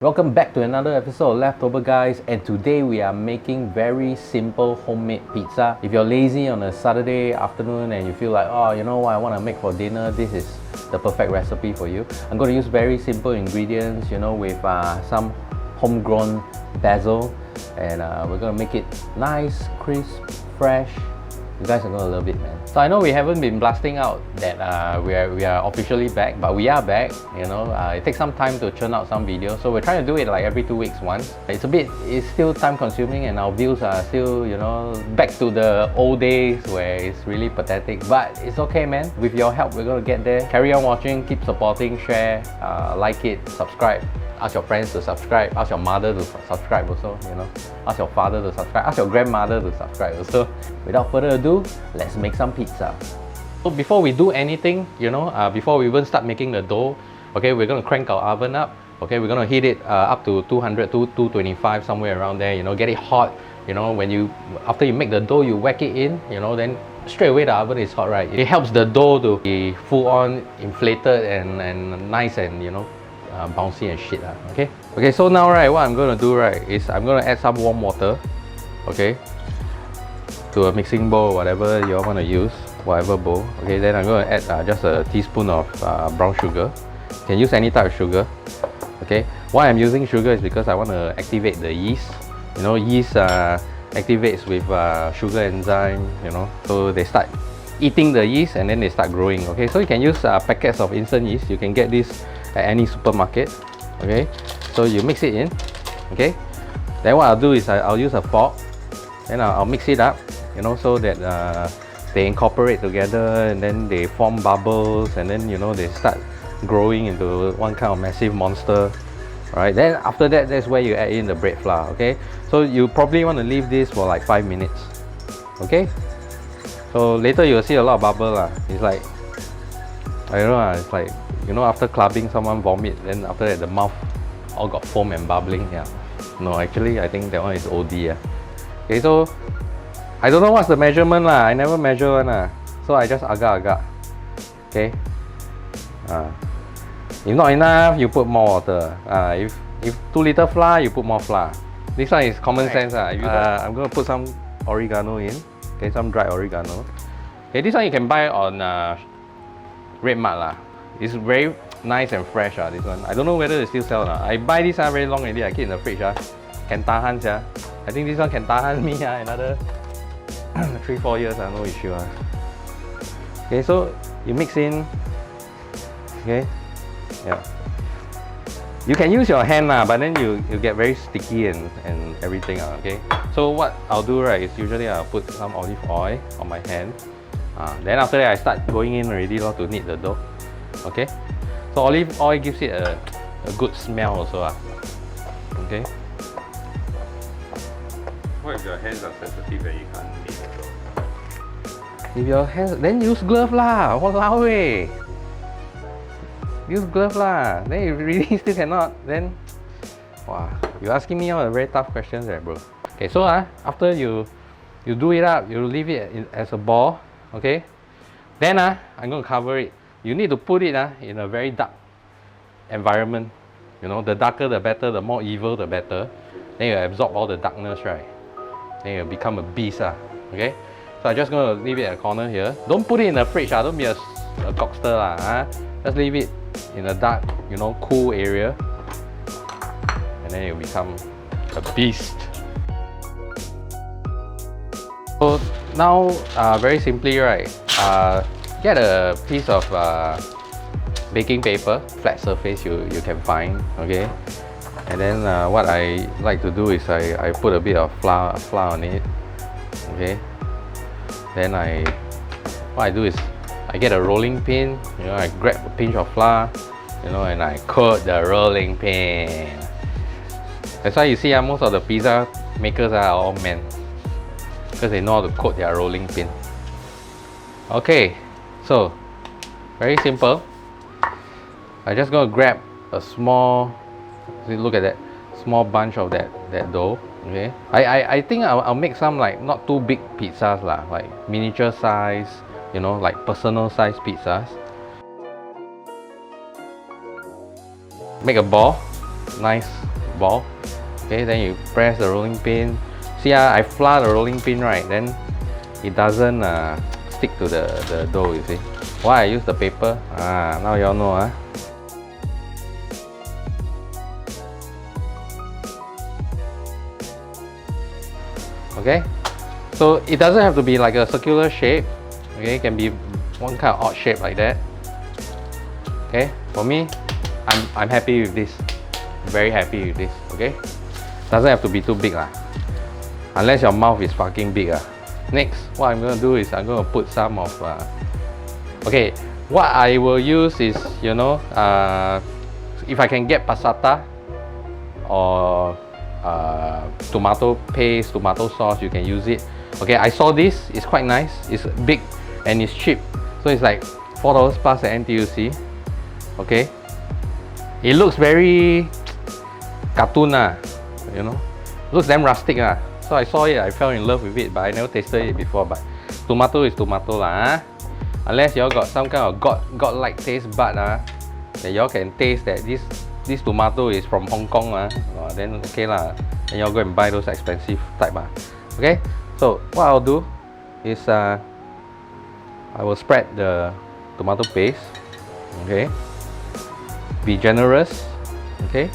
Welcome back to another episode of Leftover Guys, and today we are making very simple homemade pizza. If you're lazy on a Saturday afternoon and you feel like, oh, you know what I want to make for dinner, this is the perfect recipe for you. I'm going to use very simple ingredients, with some homegrown basil, and we're going to make it nice, crisp, fresh. You guys are gonna love it, man. So I know we haven't been blasting out that we are officially back, but we are back. It takes some time to churn out some videos, so we're trying to do it like every 2 weeks once. It's still time consuming, and our views are still, back to the old days where it's really pathetic. But it's okay, man. With your help, we're gonna get there. Carry on watching, keep supporting, share, like it, subscribe. Ask your friends to subscribe, ask your mother to subscribe also, ask your father to subscribe, ask your grandmother to subscribe also. Without further ado, let's make some pizza. So before we do anything, before we even start making the dough, okay, we're gonna crank our oven up. Okay, we're gonna heat it up to 200 to 225, somewhere around there, get it hot. After you make the dough, you whack it in, then straight away the oven is hot, right? It helps the dough to be full on inflated and nice and, bouncy and shit. Okay, so now, right, what I'm gonna do, right, is I'm gonna add some warm water, okay, to a mixing bowl, whatever you all want to use, whatever bowl. Okay, then I'm gonna add just a teaspoon of brown sugar. You can use any type of sugar. Okay, why I'm using sugar is because I want to activate the yeast. Yeast activates with sugar enzyme, so they start eating the yeast and then they start growing. Okay, so you can use packets of instant yeast. You can get this at any supermarket. Okay, so you mix it in. Okay, then what I'll do is I'll use a fork, and I'll mix it up, so that they incorporate together, and then they form bubbles, and then they start growing into one kind of massive monster. Alright, then after that, that's where you add in the bread flour. Okay, so you probably want to leave this for like 5 minutes. Okay, so later you'll see a lot of bubble lah. It's like, I don't know, it's like, after clubbing someone vomit, then after that the mouth all got foam and bubbling. Yeah, no, actually I think that one is OD. Yeah. Okay, so I don't know what's the measurement lah. I never measure one lah, so I just agak-agak. Okay, if not enough, you put more water. If 2 liter flour, you put more flour. This one is common sense. I'm gonna put some oregano in. Okay, some dried oregano. Okay, this one you can buy on Red Mart lah. It's very nice and fresh. This one, I don't know whether they still sell or not. I buy this very long already. I keep in the fridge. Can tahan. I think this one can tahan me another 3-4 years. No issue. Okay, so you mix in. Okay, yeah. You can use your hand but then you get very sticky and everything. Okay, so what I'll do, right, is usually I'll put some olive oil on my hand. Then after that I start going in already to knead the dough. Okay, so olive oil gives it a good smell also. Okay. What if your hands are sensitive and you can't knead the dough? If your hands, then use glove lah. Walao eh. Use glove lah. Then if really still cannot, then wow, you asking me all the very tough questions there, bro. Okay, so after you do it up, you leave it as a ball. Okay, then I'm gonna cover it. You need to put it in a very dark environment. The darker the better, the more evil the better. Then you absorb all the darkness, right? Then you become a beast. Okay, so I'm just gonna leave it at a corner here. Don't put it in the fridge. Don't be a cockster lah. Just leave it in a dark, cool area, and then you become a beast. So now, very simply, right, get a piece of baking paper, flat surface you can find. Okay, and then what I like to do is I put a bit of flour on it. Okay, then what I do is I get a rolling pin. I grab a pinch of flour, and I coat the rolling pin. That's why you see most of the pizza makers are all men, because they know how to coat their rolling pin. Okay, so very simple. I'm just gonna grab a small, look at that, small bunch of that dough. Okay, I think I'll make some like not too big pizzas lah, like miniature size, like personal size pizzas. Make a ball. nice ball. Okay, then you press the rolling pin. See, I flour the rolling pin, right? Then it doesn't stick to the dough, you see. Why I use the paper? Now y'all know. Okay, so it doesn't have to be like a circular shape. Okay, it can be one kind of odd shape like that. Okay, for me, I'm happy with this. Very happy with this. Okay, doesn't have to be too big lah. Unless your mouth is fucking big. Next, what I'm gonna do is I'm gonna put some of okay, what I will use is, you know, if I can get passata or tomato paste, tomato sauce, you can use it. Okay, I saw this, it's quite nice, it's big and it's cheap, so it's like $4 plus at NTUC. Okay, it looks very cartoon you know, looks damn rustic so I saw it, I fell in love with it, but I never tasted it before. But tomato is tomato unless y'all got some kind of god-like taste bud that y'all can taste that this tomato is from Hong Kong then okay lah, and y'all go and buy those expensive type okay. So what I'll do is I will spread the tomato paste. Okay, be generous. Okay,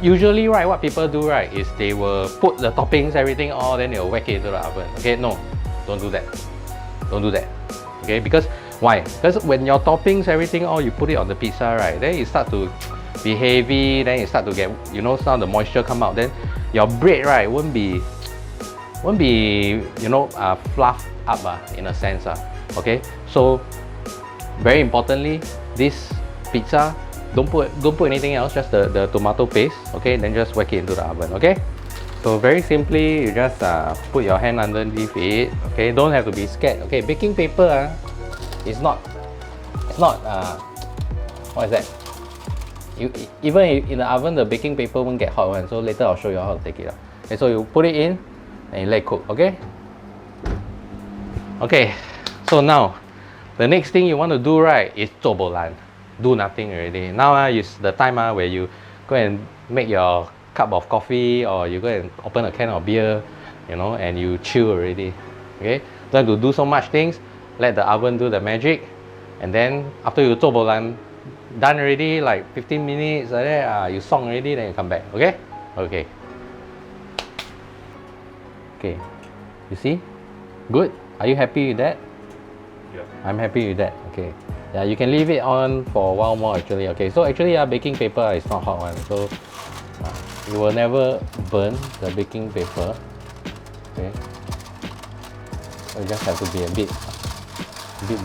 usually right, what people do right is they will put the toppings, everything all, then they'll whack it into the oven. Okay, no, don't do that. Don't do that. Okay, because why? Because when your toppings, everything all, you put it on the pizza, right, then it start to be heavy, then it start to get, you know, some of the moisture come out, then your bread, right, won't be you know, fluffed up in a sense. Okay, so very importantly, this pizza, don't put anything else, just the tomato paste. Okay, then just whack it into the oven. Okay, so very simply, you just put your hand underneath it. Okay, don't have to be scared. Okay, baking paper it's not what is that? Even in the oven, the baking paper won't get hot one. So later I'll show you how to take it out. Okay, so you put it in and you let it cook. Okay. Okay, so now the next thing you want to do, right, is zobolan. Do nothing already. Now is the time where you go and make your cup of coffee, or you go and open a can of beer, you know, and you chill already. Okay, don't have to do so much things. Let the oven do the magic, and then after you zobolan done already, like 15 minutes like that, you song already, then you come back. Okay. Okay, okay, you see, good. Are you happy with that? Yeah, I'm happy with that. Okay, yeah, you can leave it on for a while more actually. Okay, so actually baking paper is not hot one, so you will never burn the baking paper. Okay, so you just have to be a bit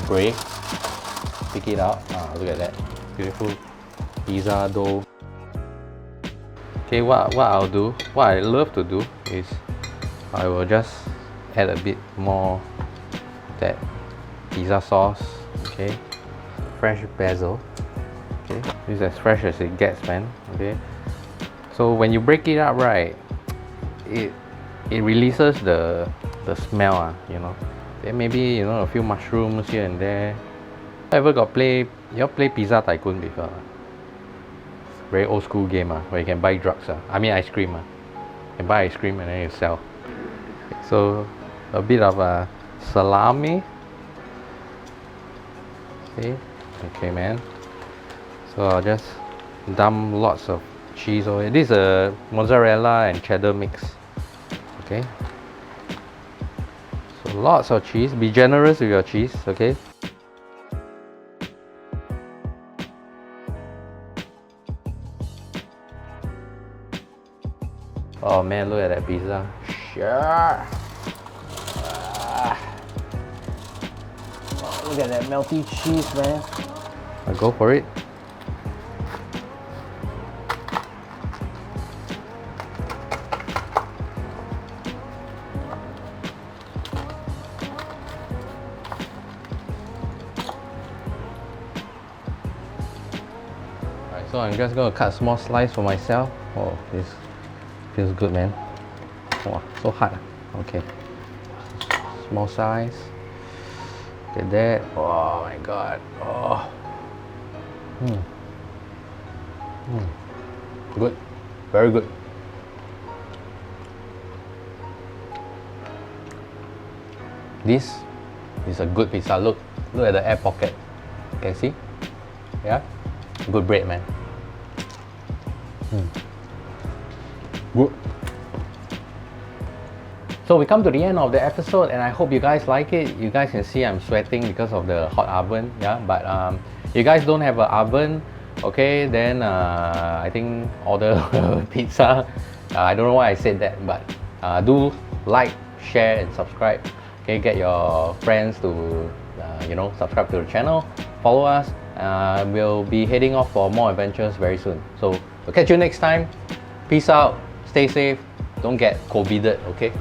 brave. Pick it out. Look at that, beautiful pizza dough. Okay, what I'll do, what I love to do is I will just add a bit more that pizza sauce. Okay, fresh basil. Okay, this is as fresh as it gets, man. Okay, so when you break it up, right, it releases the smell, you know. Then maybe, you know, a few mushrooms here and there. Ever got you play Pizza Tycoon before? Very old school game where you can buy drugs. I mean ice cream. You can buy ice cream and then you sell. So a bit of salami. Okay, man. So I'll just dump lots of cheese over it. This is a mozzarella and cheddar mix. Okay. So lots of cheese. Be generous with your cheese. Okay. Oh man, look at that pizza. Sure. Look at that melty cheese, man. I'll go for it. Alright, so I'm just gonna cut a small slice for myself. Oh, this feels good, man. Wow, so hot. Okay. Small size. Look at that. Oh my god. Oh. Good. Very good. This is a good pizza. Look at the air pocket. Can you see? Yeah? Good bread, man. Good. So we come to the end of the episode, and I hope you guys like it. You guys can see I'm sweating because of the hot oven. Yeah, but you guys don't have an oven, okay? Then I think order pizza. I don't know why I said that, but do like, share, and subscribe. Okay, get your friends to subscribe to the channel, follow us. We'll be heading off for more adventures very soon. So we'll catch you next time. Peace out. Stay safe. Don't get COVIDed. Okay.